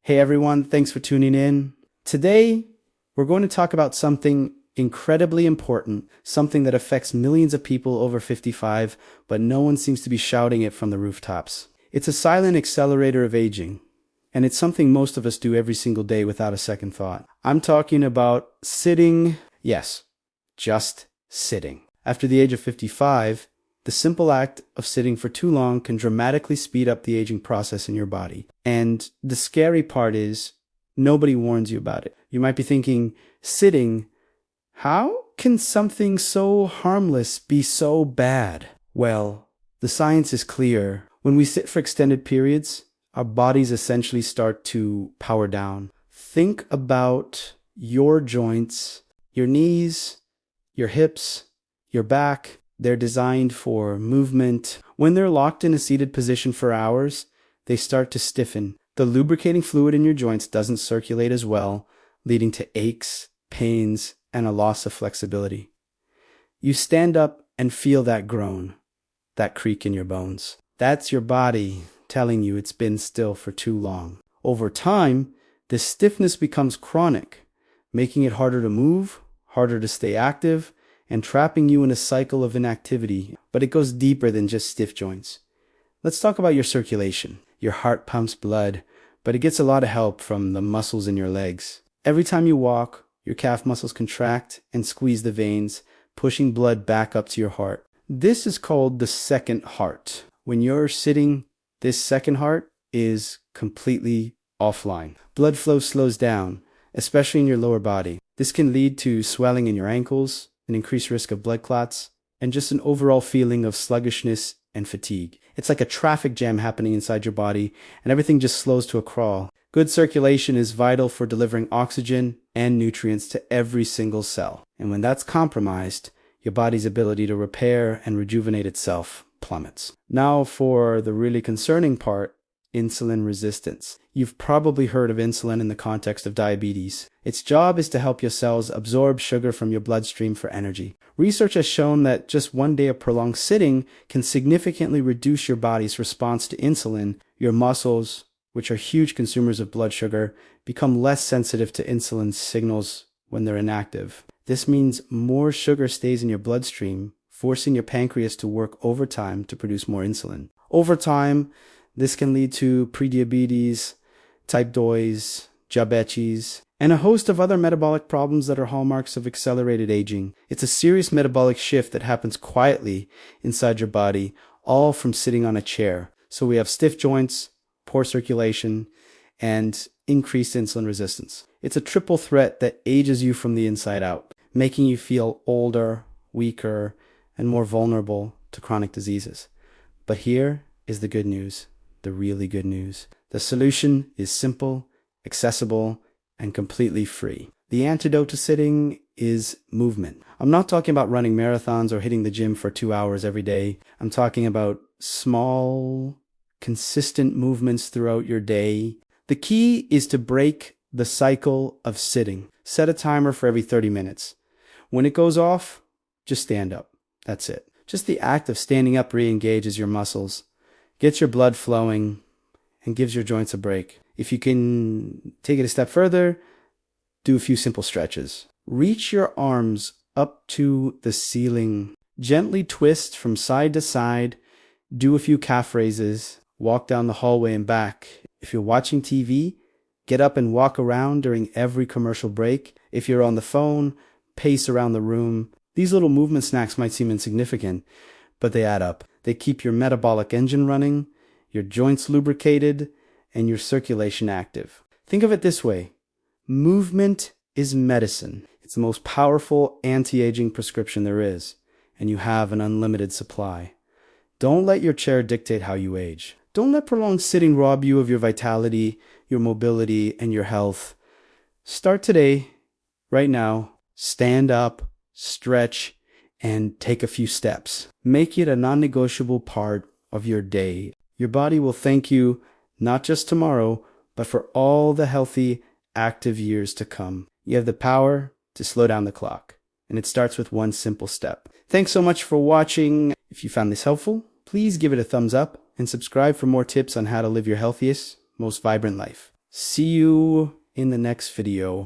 Hey everyone, thanks for tuning in. Today, we're going to talk about something incredibly important, something that affects millions of people over 55, but no one seems to be shouting it from the rooftops. It's a silent accelerator of aging, and it's something most of us do every single day without a second thought. I'm talking about sitting, yes, just sitting. After the age of 55, the simple act of sitting for too long can dramatically speed up the aging process in your body. And the scary part is, nobody warns you about it. You might be thinking, sitting, how can something so harmless be so bad? Well, the science is clear. When we sit for extended periods, our bodies essentially start to power down. Think about your joints, your knees, your hips, your back. They're designed for movement. When they're locked in a seated position for hours, they start to stiffen. The lubricating fluid in your joints doesn't circulate as well, leading to aches, pains, and a loss of flexibility. You stand up and feel that groan, that creak in your bones. That's your body telling you it's been still for too long. Over time, this stiffness becomes chronic, making it harder to move, harder to stay active, and trapping you in a cycle of inactivity. But it goes deeper than just stiff joints. Let's talk about your circulation. Your heart pumps blood, but it gets a lot of help from the muscles in your legs. Every time you walk, your calf muscles contract and squeeze the veins, pushing blood back up to your heart. This is called the second heart. When you're sitting, this second heart is completely offline. Blood flow slows down, especially in your lower body. This can lead to swelling in your ankles, an increased risk of blood clots, and just an overall feeling of sluggishness and fatigue. It's like a traffic jam happening inside your body, and everything just slows to a crawl. Good circulation is vital for delivering oxygen and nutrients to every single cell. And when that's compromised, your body's ability to repair and rejuvenate itself plummets. Now for the really concerning part, insulin resistance. You've probably heard of insulin in the context of diabetes. Its job is to help your cells absorb sugar from your bloodstream for energy. Research has shown that just one day of prolonged sitting can significantly reduce your body's response to insulin. Your muscles, which are huge consumers of blood sugar, become less sensitive to insulin signals when they're inactive. This means more sugar stays in your bloodstream, forcing your pancreas to work overtime to produce more insulin. Over time, this can lead to prediabetes, type 2, diabetes, and a host of other metabolic problems that are hallmarks of accelerated aging. It's a serious metabolic shift that happens quietly inside your body, all from sitting on a chair. So we have stiff joints, poor circulation, and increased insulin resistance. It's a triple threat that ages you from the inside out, making you feel older, weaker, and more vulnerable to chronic diseases. But here is the good news. The really good news. The solution is simple, accessible, and completely free. The antidote to sitting is movement. I'm not talking about running marathons or hitting the gym for 2 hours every day. I'm talking about small, consistent movements throughout your day. The key is to break the cycle of sitting. Set a timer for every 30 minutes. When it goes off, just stand up. That's it. Just the act of standing up re-engages your muscles, gets your blood flowing, and gives your joints a break. If you can take it a step further, do a few simple stretches. Reach your arms up to the ceiling. Gently twist from side to side. Do a few calf raises. Walk down the hallway and back. If you're watching TV, get up and walk around during every commercial break. If you're on the phone, pace around the room. These little movement snacks might seem insignificant, but they add up. They keep your metabolic engine running, your joints lubricated, and your circulation active. Think of it this way. Movement is medicine. It's the most powerful anti-aging prescription there is, and you have an unlimited supply. Don't let your chair dictate how you age. Don't let prolonged sitting rob you of your vitality, your mobility, and your health. Start today, right now. Stand up, stretch, and take a few steps. Make it a non-negotiable part of your day. Your body will thank you not just tomorrow, but for all the healthy, active years to come. You have the power to slow down the clock, and it starts with one simple step. Thanks so much for watching. If you found this helpful, please give it a thumbs up and subscribe for more tips on how to live your healthiest, most vibrant life. See you in the next video.